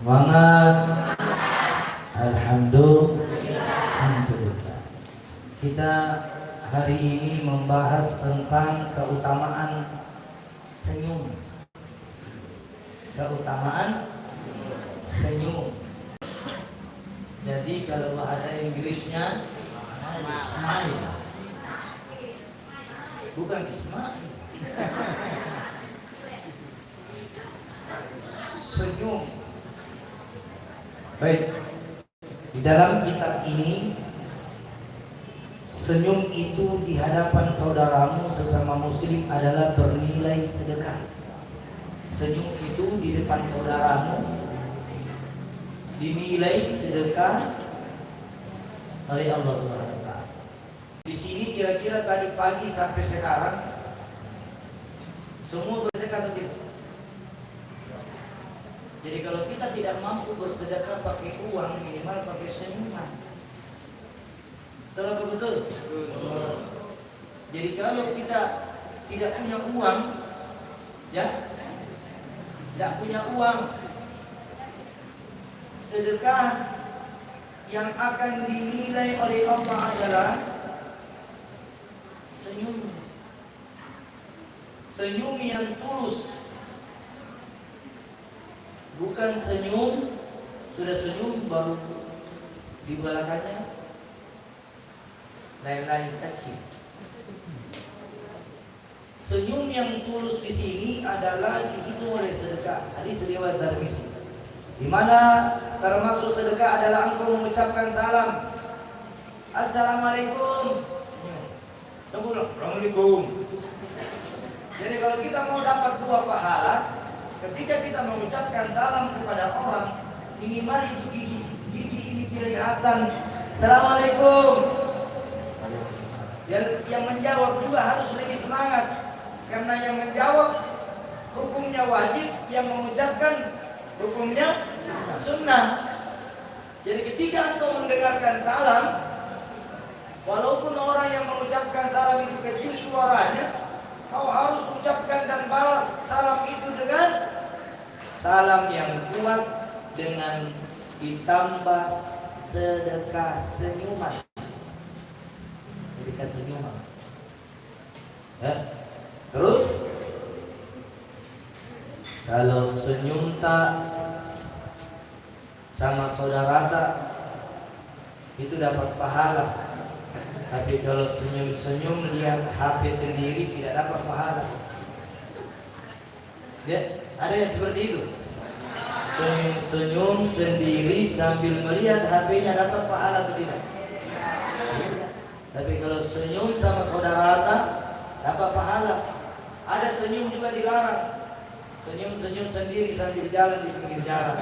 Semangat. Alhamdulillah. Kita hari ini membahas tentang keutamaan senyum. Keutamaan senyum. Jadi kalau bahasa Inggrisnya smile, bukan smile. Senyum. Baik. Di dalam kitab ini, senyum itu di hadapan saudaramu sesama muslim adalah bernilai sedekah. Senyum itu di depan saudaramu dinilai sedekah oleh Allah Subhanahu wa taala. Di sini kira-kira tadi pagi sampai sekarang semua bersedekah atau tidak? Jadi kalau kita tidak mampu bersedekah pakai uang, minimal pakai senyuman. Betul betul? Jadi kalau kita tidak punya uang, ya, tidak punya uang, sedekah yang akan dinilai oleh Allah adalah senyum. Senyum yang tulus. Bukan senyum, sudah senyum baru di belakangnya lain-lain kecil. Senyum yang tulus di sini adalah dihitung oleh sedekah. Hadis riwayat Tirmizi, di mana termasuk sedekah adalah engkau mengucapkan salam, Assalamualaikum. Assalamualaikum. Jadi kalau kita mau dapat dua pahala, ketika kita mengucapkan salam kepada orang, minimal itu gigi ini kelihatan. Assalamualaikum. Yang menjawab juga harus lebih semangat, karena yang menjawab hukumnya wajib, yang mengucapkan hukumnya sunnah. Jadi ketika engkau mendengarkan salam, walaupun orang yang mengucapkan salam itu kecil suaranya, kau harus ucapkan dan balas salam itu dengan salam yang kuat, dengan ditambah sedekah senyuman. Sedekah senyuman. Ya. Terus kalau senyum tak sama saudara tak, itu dapat pahala. Tapi kalau senyum-senyum lihat HP sendiri tidak dapat pahala. Ya, ada yang seperti itu. Senyum-senyum sendiri sambil melihat HP-nya dapat pahala atau tidak? Tapi kalau senyum sama saudara dapat pahala. Ada senyum juga dilarang. Senyum-senyum sendiri sambil jalan di pinggir jalan.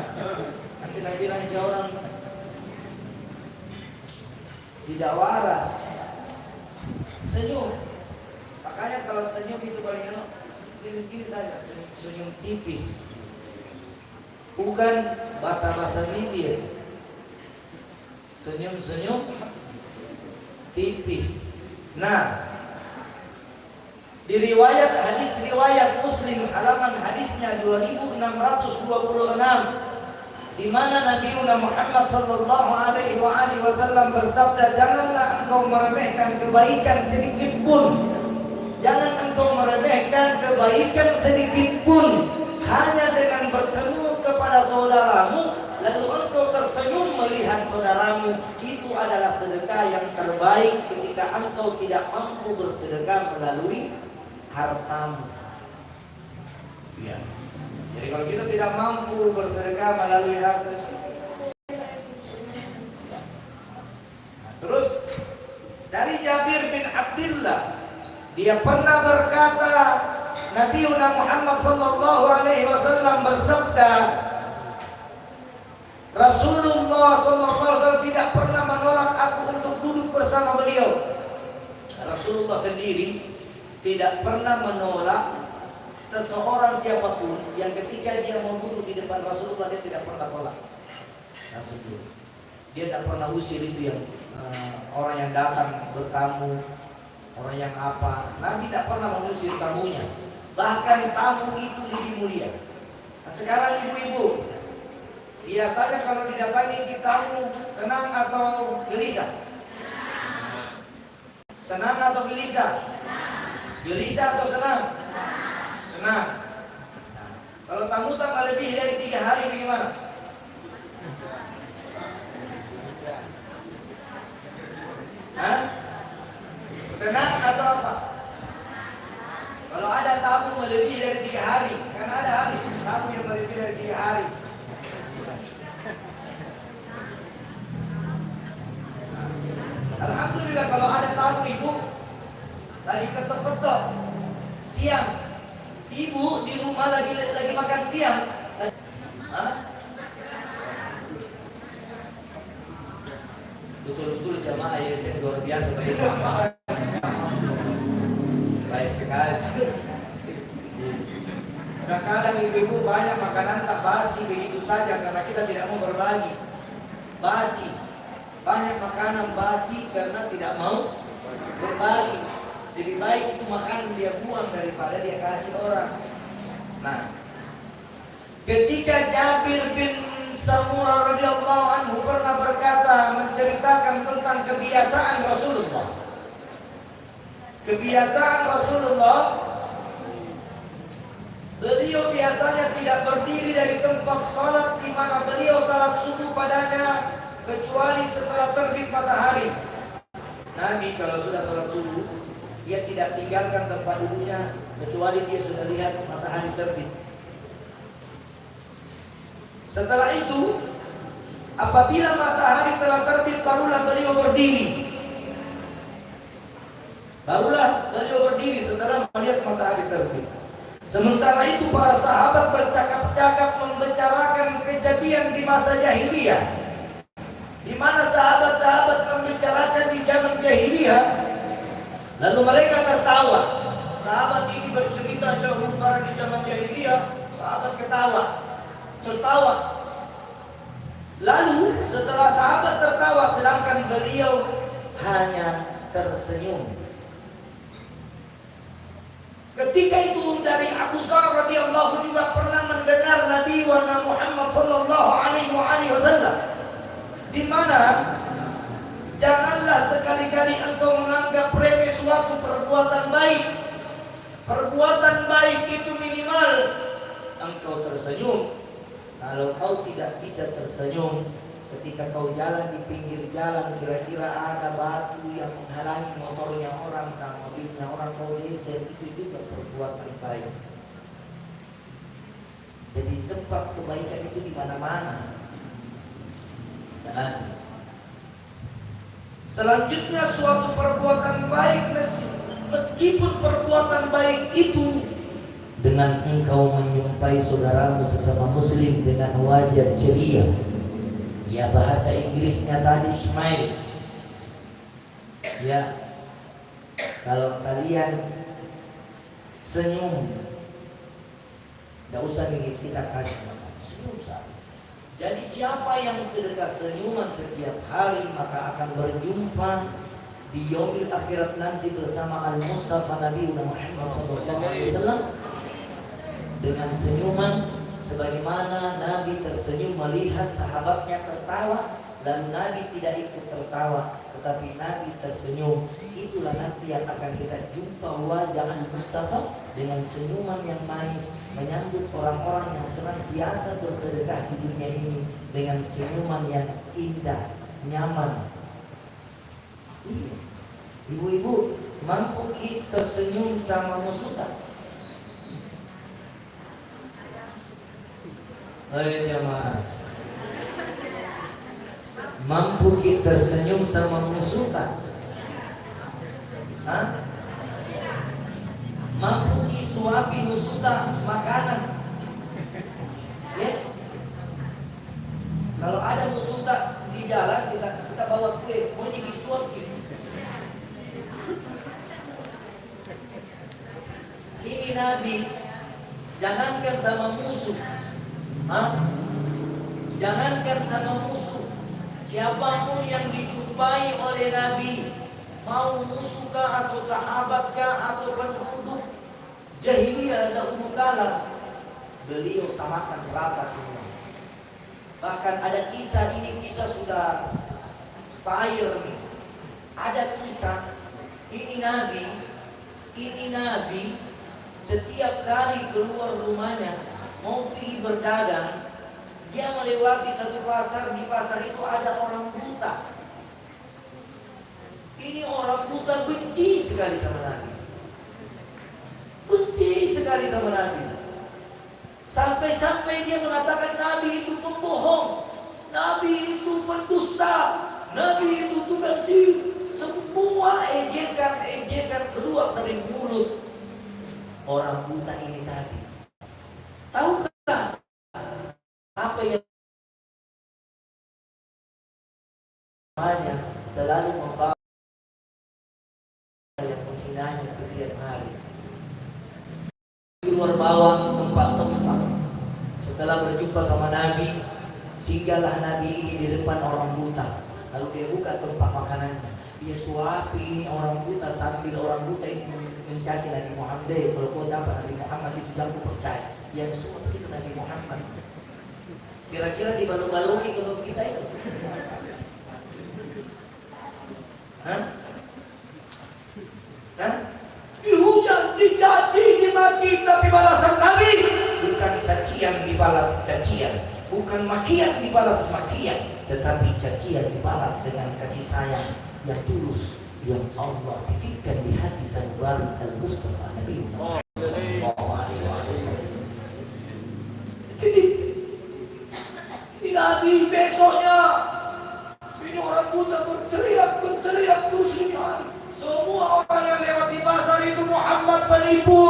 Nanti lagi orang tidak waras. Senyum. Makanya kalau senyum itu paling enak gini saja, senyum tipis. Bukan basa-basa bibir. Senyum-senyum tipis. Nah, di riwayat hadis riwayat Muslim halaman hadisnya 2626, di mana Nabi Muhammad sallallahu alaihi wasallam bersabda, janganlah engkau meremehkan kebaikan sedikit pun. Jangan engkau meremehkan kebaikan sedikit pun. Hanya dengan bertemu kepada saudaramu, lalu engkau tersenyum melihat saudaramu, itu adalah sedekah yang terbaik ketika engkau tidak mampu bersedekah melalui hartamu. Ya. Jadi kalau kita tidak mampu bersedekah melalui harta, terus dari Jabir bin Abdullah, dia pernah berkata, Nabi Muhammad sallallahu alaihi wasallam bersabda, Rasulullah sallallahu alaihi wasallam tidak pernah menolak aku untuk duduk bersama beliau. Rasulullah sendiri tidak pernah menolak seseorang siapapun yang ketika dia mau duduk di depan Rasulullah, dia tidak pernah tolak. Dia tidak pernah usir itu yang orang yang datang bertamu, orang yang apa. Nabi tidak pernah mengusir tamunya. Bahkan tamu itu lebih mulia. Nah, sekarang ibu-ibu, Biasanya kalau didatangi kita senang atau gelisah? Senang atau gelisah? Gelisah atau senang? Senang. Nah, kalau tamu lebih dari 3 hari bagaimana? Hah? Senang atau apa? Kalau ada tamu melebihi dari 3 hari, kan ada hadis tamu yang melebihi dari 3 hari. Nah, alhamdulillah kalau ada tamu ibu lagi ketok-ketok siang, ibu di rumah lagi makan siang. Hah? Betul-betul jamaah YSN luar biasa baik. Baik sekali. Kadang-kadang ibu-ibu banyak makanan tak basi begitu saja karena kita tidak mau berbagi. Basi. Banyak makanan basi karena tidak mau berbagi. Lebih baik itu makanan dia buang daripada dia kasih orang. Nah, ketika Jabir bin Samurah radhiyallahu anhu pernah berkata, menceritakan tentang kebiasaan Rasulullah. Kebiasaan Rasulullah, beliau biasanya tidak berdiri dari tempat salat di mana beliau salat subuh padanya kecuali setelah terbit matahari. Nabi kalau sudah salat subuh, dia tidak tinggalkan tempat duduknya kecuali dia sudah lihat matahari terbit. Setelah itu, apabila matahari telah terbit, barulah beliau berdiri. Barulah beliau berdiri setelah melihat matahari terbit. Sementara itu para sahabat bercakap-cakap membicarakan kejadian di masa jahiliyah, di mana sahabat-sahabat membicarakan di zaman jahiliyah. Lalu mereka tertawa. Sahabat ini bercerita jauh karena di zaman jahiliyah, sahabat tertawa. Lalu setelah sahabat tertawa, sedangkan beliau hanya tersenyum. Ketika itu dari Abu Sa'ad radhiyallahu juga pernah mendengar Nabi Muhammad sallallahu alaihi wasallam, di mana janganlah sekali-kali engkau menganggap remeh suatu perbuatan baik. Perbuatan baik itu minimal engkau tersenyum. Kalau kau tidak bisa tersenyum ketika kau jalan di pinggir jalan, kira-kira ada batu yang menghalangi motornya orang, mobilnya orang, kau geser, itu juga perbuatan baik. Jadi tempat kebaikan itu di mana-mana. Dan selanjutnya suatu perbuatan baik, meskipun perbuatan baik itu dengan engkau menyumpai saudaramu sesama muslim dengan wajah ceria, ya bahasa Inggrisnya tadi smile. Ya, kalau kalian senyum, tidak usah kita kasih makan, senyum saja. Jadi siapa yang sedekah senyuman setiap hari maka akan berjumpa di yaumil akhirat nanti bersama Al-Mustafa Nabi Muhammad SAW dengan senyuman sebagaimana Nabi tersenyum melihat sahabatnya tertawa, lalu Nabi tidak ikut tertawa tetapi Nabi tersenyum. Itulah nanti yang akan kita jumpa wajah Al-Mustafa dengan senyuman yang manis, menyambut orang-orang yang senantiasa bersedekah di dunia ini dengan senyuman yang indah, nyaman. Iya. Ibu-ibu, mampu kita tersenyum sama musuh? Hai jamaah, mampu kita tersenyum sama musuh kan? Hah? Mampu disuapi musuh makanan? Ya? Kalau ada musuh di jalan, kita bawa kue, mau disuapi. Ini Nabi, jangankan sama musuh. Jangankan sama musuh, siapapun yang dijumpai oleh Nabi, mau musuh kah atau sahabat kah atau penduduk jahiliyah dahulu kala, beliau samakan rata semua. Bahkan ada kisah, ini kisah sudah expire nih. Ada kisah, ini Nabi setiap kali keluar rumahnya mau pergi berdagang, dia melewati satu pasar. Di pasar itu ada orang buta. Ini orang buta benci sekali sama Nabi. Benci sekali sama Nabi. Sampai-sampai dia mengatakan Nabi itu pembohong, Nabi itu pendusta, Nabi itu tukang sihir. Semua ejekan keluar dari mulut orang buta ini tadi. Tahukah apa yang banyak selalu membawa yang menghinanya setiap hari di luar bawah tempat-tempat. Setelah berjumpa sama Nabi, singgahlah Nabi ini di depan orang buta. Lalu dia buka tempat makanannya, dia suapi ini orang buta sambil orang buta ini mencaci Nabi Muhammad. Kalau kau dapat Nabi Muhammad itu jangan percaya, yang suapi itu Nabi Muhammad. Kira-kira dibalu-baluki kalau kita itu? Hah? Dihujat, dicaci, dimaki, tapi balasan Nabi bukan cacian dibalas cacian, bukan makian dibalas makian, tetapi cacian dibalas dengan kasih sayang yang tulus yang Allah titipkan di hati sanubari al-Mustafa Nabi Muhammad sallallahu alaihi wasallam. Ini Nabi besoknya ini orang buta berteriak terus ini. Semua orang yang lewat di pasar itu Muhammad penipu,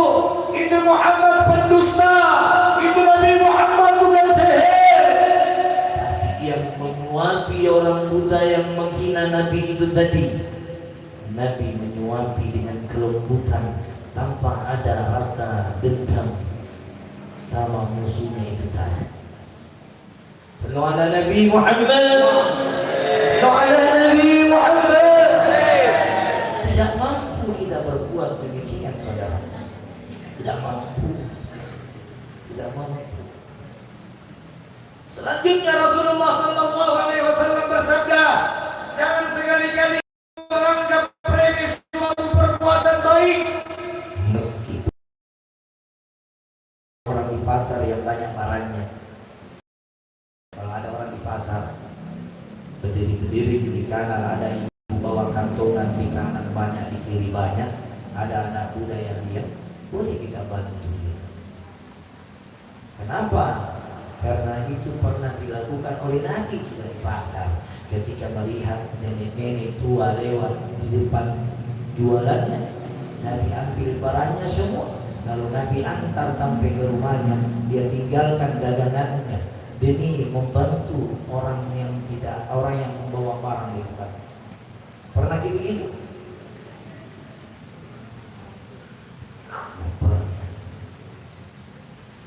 itu Muhammad pendusta, itu Nabi Muhammad tukang sihir. Tapi yang menyuapi orang buta yang menghina Nabi itu tadi, Nabi menyuapi dengan kelembutan tanpa ada rasa dendam sama musuhnya itu tadi. Sallu ala Nabi Muhammad. Sallu ala Nabi Muhammad. Tidak mampu kita berbuat demikian, saudara. Tidak mampu. Selanjutnya Rasulullah sallallahu alaihi wasallam bersabda, jangan sekali-kali menganggap remeh suatu perbuatan baik meski orang di pasar yang banyak barangnya. Kalau ada orang di pasar berdiri di kanan, ada ibu bawa kantongan di kanan banyak, di kiri banyak, ada anak muda yang diam, boleh kita bantu dia. Kenapa? Karena itu pernah dilakukan oleh Nabi juga di pasar. Ketika melihat nenek-nenek tua lewat di depan jualannya, Nabi ambil barangnya semua. Lalu Nabi antar sampai ke rumahnya, dia tinggalkan dagangannya demi membantu orang yang membawa barang di depan. Pernah begitu?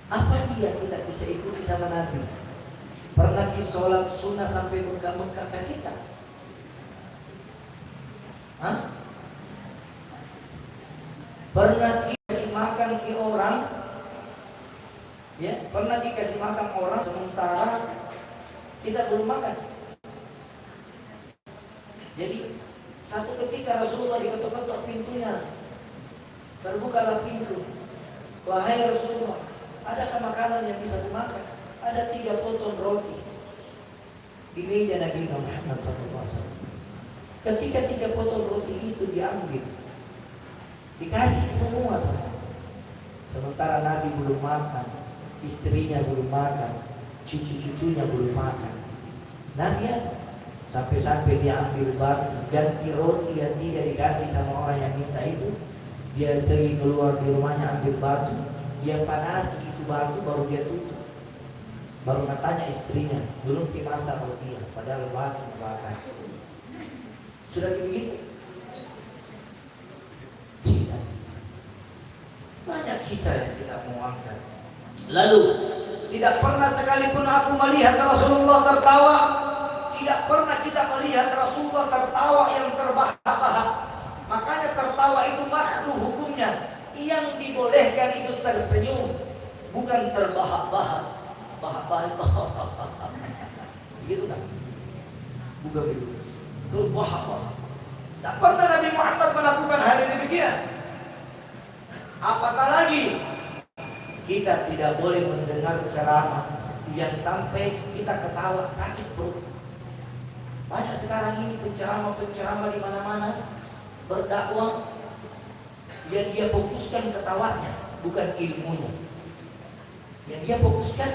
Apa dia kita bisa ikuti sama Nabi? Pernah sholat sunnah sampai bengkak-bengkak kita? Hah? Pernah dikasih makan ke orang? Ya, pernah dikasih makan orang sementara kita belum makan. Jadi satu ketika Rasulullah diketok-ketok pintunya, terbukalah pintu. Wahai Rasulullah, adakah makanan yang bisa dimakan? Ada 3 potong roti di meja Nabi Muhammad SAW. Ketika 3 potong roti itu diambil, dikasih semua. Sementara Nabi belum makan, istrinya belum makan, cucu-cucunya belum makan. Nabi sampai dia ambil batu, ganti roti yang tidak dikasih sama orang yang minta itu. Dia pergi keluar di rumahnya ambil batu, dia panasi itu batu baru dia tutup. Baru tanya istrinya, belum dimasak roti, padahal batunya bakar. Sudah begitu? Tidak. Banyak kisah yang kita mau angkat. Lalu tidak pernah sekalipun aku melihat Rasulullah tertawa. Tidak pernah kita melihat Rasulullah tertawa yang terbahak-bahak. Makanya tertawa itu makruh hukumnya. Yang dibolehkan itu tersenyum, bukan terbahak-bahak. Bahak-bahak. Begitu kan? Bukan begitu. Betul, wah. Tak pernah Nabi Muhammad melakukan hal yang demikian. Apatah lagi kita tidak boleh mendengar ceramah yang sampai kita ketawa sakit perut. Banyak sekarang ini penceramah di mana-mana berdakwah yang dia fokuskan ketawanya, bukan ilmunya. Yang dia fokuskan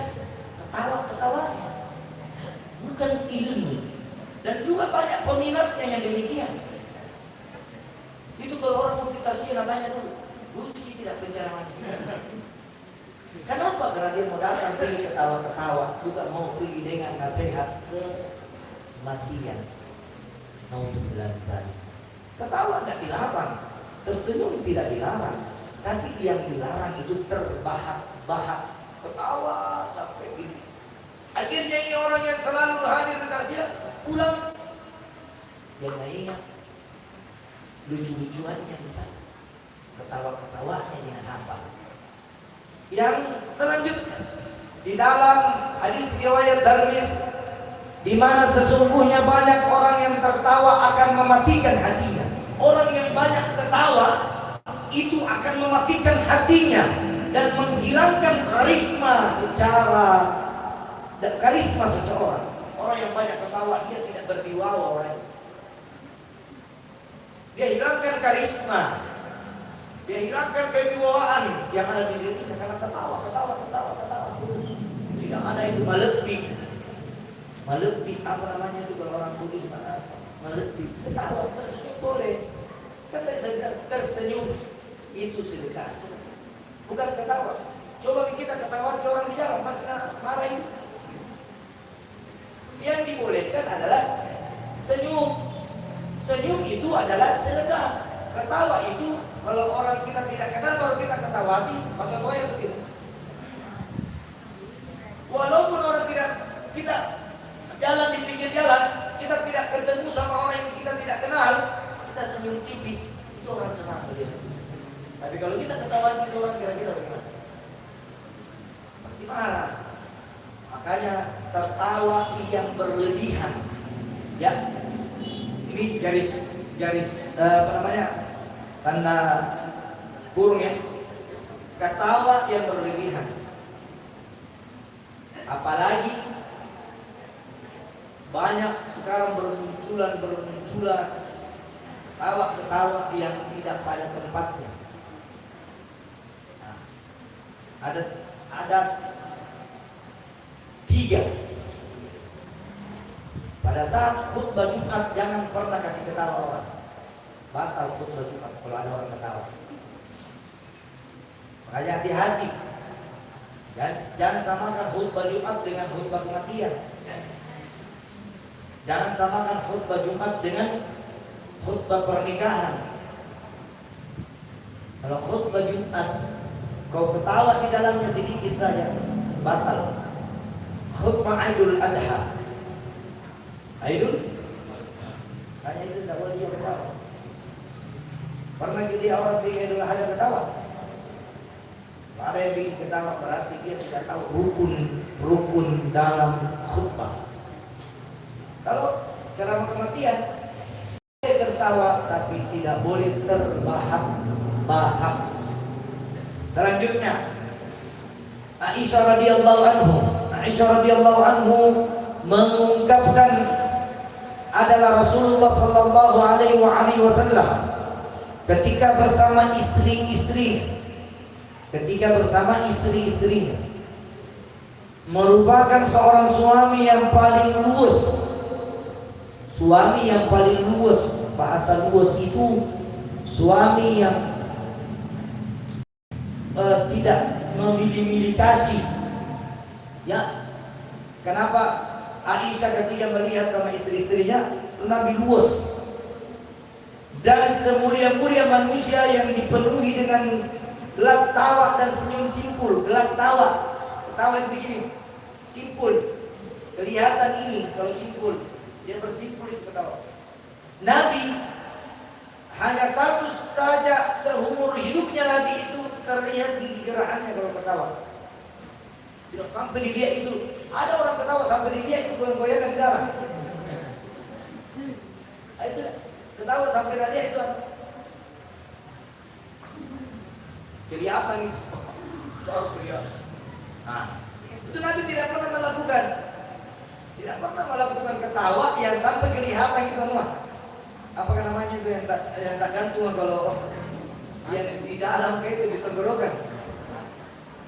ketawa-ketawanya, bukan ilmu. Dan juga banyak peminatnya yang demikian. Itu kalau orang mau dikasih tanya dulu, lucu tidak penceramahnya? Kenapa? Karena dia mau datang pergi ketawa-ketawa, juga mau pergi dengan nasihat kematian. Naudzubillah tadi. Ketawa tidak dilarang, tersenyum tidak dilarang, tapi yang dilarang itu terbahak-bahak, ketawa sampai gini. Akhirnya ini orang yang selalu hadir di Asia pulang, dia nggak ingat lucu-lucuannya di sana, ketawa-ketawanya dengan apa. Yang selanjutnya di dalam hadis riwayat Tirmidzi, di mana sesungguhnya banyak orang yang tertawa akan mematikan hatinya. Orang yang banyak ketawa itu akan mematikan hatinya dan menghilangkan karisma seseorang. Orang yang banyak ketawa dia tidak berwibawa orang. Dia hilangkan karisma. Dia hilangkan kewibawaan yang ada di dirinya karena ketawa terus. Tidak ada itu malebih. Malebih apa namanya itu kalau orang Bugis mana? Malebih. Ketawa tersenyum boleh. Kan tadi saya bilang tersenyum itu sedekah. Bukan ketawa. Coba kita ketawa di orang di jalan pas marah itu. Yang dibolehkan adalah senyum. Senyum itu adalah sedekah. Ketawa itu kalau orang kita tidak kenal baru kita ketawati, maka doa yang begitu. Walaupun orang kita jalan di pinggir jalan, kita tidak ketemu sama orang yang kita tidak kenal, kita senyum tipis, itu orang senang melihat. Tapi kalau kita ketawati itu orang kira-kira bagaimana? Pasti marah. Makanya tertawa yang berlebihan, ya. Ini garis apa namanya? Tanda kurung ya. Ketawa yang berlebihan. Apalagi banyak sekarang bermunculan ketawa yang tidak pada tempatnya. Nah, ada 3. Pada saat khutbah Jumat jangan pernah kasih ketawa orang. Batal khutbah Jumat kalau ada orang ketawa. Makanya hati-hati. Jangan samakan khutbah Jumat dengan khutbah kematian. Jangan samakan khutbah Jumat dengan khutbah pernikahan. Kalau khutbah Jumat kau ketawa di dalamnya sedikit saja, batal. Khutbah Idul Adha. Idul tidak boleh dia ketawa. Pernah kita orang bikin Idul Adha ketawa? Ada yang bikin ketawa berarti dia tidak tahu rukun dalam khutbah. Kalau ceramah kematian boleh tertawa tapi tidak boleh terbahak-bahak. Selanjutnya Aisyah radhiyallahu anhu mengungkapkan adalah Rasulullah sallallahu alaihi wasallam ketika bersama istri-istrinya merupakan seorang suami yang paling luwes. Bahasa luwes itu suami yang tidak memilih kasih. Ya. Kenapa Aisyah ketika melihat sama istri-istrinya Nabi luwes. Dan semulia-mulia manusia yang dipenuhi dengan gelak tawa dan senyum simpul. Gelak tawa yang begini simpul. Kelihatan ini kalau simpul. Dia bersimpul itu ketawa. Nabi hanya satu saja seumur hidupnya Nabi itu terlihat gigi gerakannya kalau ketawa. Tidak sampai dilihat itu Ada orang ketawa sampai di dia itu goyang-goyangan di dalam. Itu ketawa sampai di dia itu kelihatan itu. Soal kelihatan. Nah, itu Nabi tidak pernah melakukan. Tidak pernah melakukan ketawa yang sampai kelihatan itu semua. Apakah namanya itu yang tak gantung kalau yang di dalam kayak itu di tenggorokan.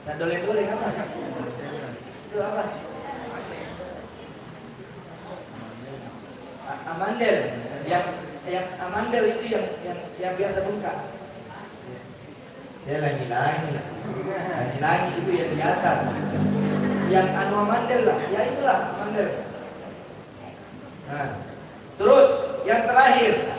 Saya dole-dole apa? Itu apa? Amandel. Yang amandel itu yang biasa bengkak. Ya langi-langi itu yang di atas. Yang anu amandel lah, ya itulah amandel. Nah, terus yang terakhir,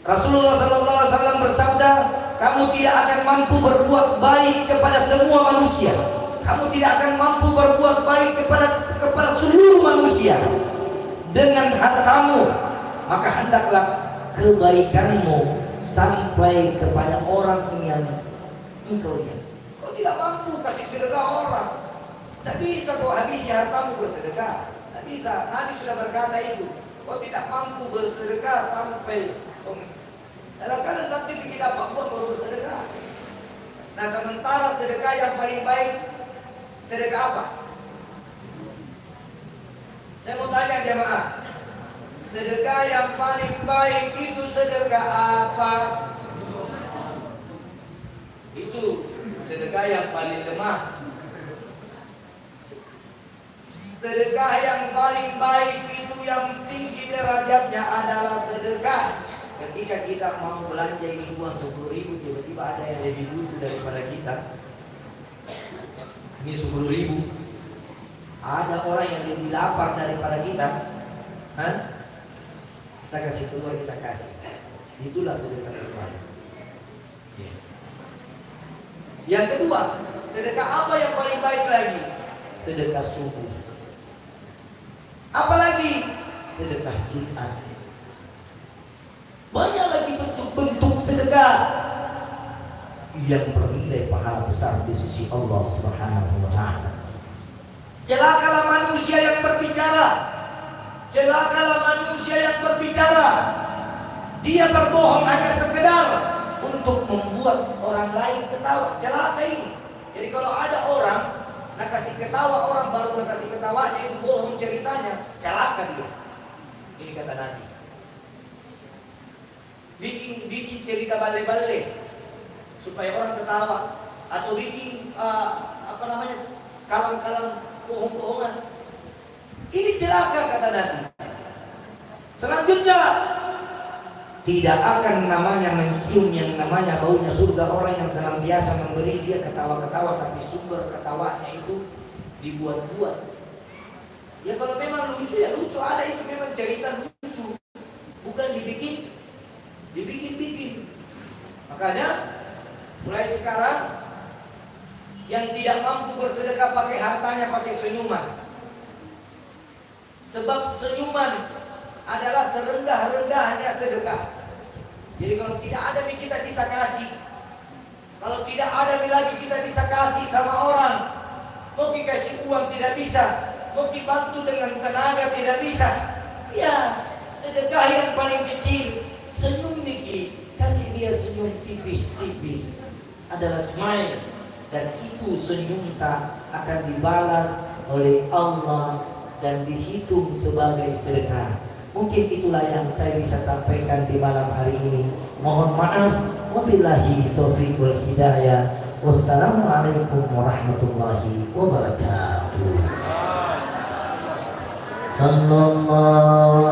Rasulullah SAW bersabda, kamu tidak akan mampu berbuat baik kepada semua manusia. Kamu tidak akan mampu berbuat baik kepada seluruh manusia dengan hartamu, maka hendaklah kebaikanmu sampai kepada orang yang engkau lihat. Kau tidak mampu kasih sedekah orang, tidak bisa kau habisi hartamu bersedekah. Tidak bisa. Nabi sudah berkata itu. Kau tidak mampu bersedekah sampai dalam keadaan nanti kita dapat buat baru bersedekah. Nah, sementara sedekah yang paling baik sedekah apa? Saya mau tanya jemaah, sedekah yang paling baik itu sedekah apa? Itu sedekah yang paling lemah. Sedekah yang paling baik itu yang tinggi derajatnya adalah sedekah ketika kita mau belanja ini uang 10.000, tiba-tiba ada yang lebih butuh daripada kita. Ini 10.000. Ada orang yang lebih lapar daripada kita. Kita kasih keluar, kita kasih. Itulah sedekah terbaik. Yang kedua, sedekah apa yang paling baik lagi? Sedekah subuh. Apalagi sedekah Jumat. Banyak lagi bentuk-bentuk sedekah yang bernilai pahala besar di sisi Allah Subhanahu wa taala. Celakalah manusia yang berbicara. Celakalah manusia yang berbicara. Dia berbohong hanya sekedar untuk membuat orang lain ketawa. Celaka ini. Jadi kalau ada orang nak kasih ketawa orang baru nak kasih ketawanya itu bohong ceritanya, celaka dia. Ini kata Nabi. Bikin cerita bale-bale supaya orang ketawa, atau bikin kalam-kalam bohong-bohongan. Ini celaka kata Nabi. Selanjutnya, tidak akan namanya mencium yang namanya baunya surga orang yang senantiasa memberi dia ketawa-ketawa, tapi sumber ketawanya itu dibuat-buat. Ya kalau memang lucu ya lucu, ada itu memang cerita lucu, bukan dibikin. Makanya mulai sekarang yang tidak mampu bersedekah pakai hartanya, pakai senyuman. Sebab senyuman adalah serendah-rendahnya sedekah. Jadi kalau tidak ada kita bisa kasih. Kalau tidak ada lagi kita bisa kasih sama orang. Mau dikasih uang tidak bisa, mau dibantu dengan tenaga tidak bisa. Ya, sedekah yang paling kecil, senyum dikit, kasih dia senyum tipis-tipis, adalah smile. Dan itu senyum tak akan dibalas oleh Allah dan dihitung sebagai sedekah. Mungkin itulah yang saya bisa sampaikan di malam hari ini. Mohon maaf. Wabillahi taufiqul hidayah. Wassalamualaikum warahmatullahi wabarakatuh. Sallallahu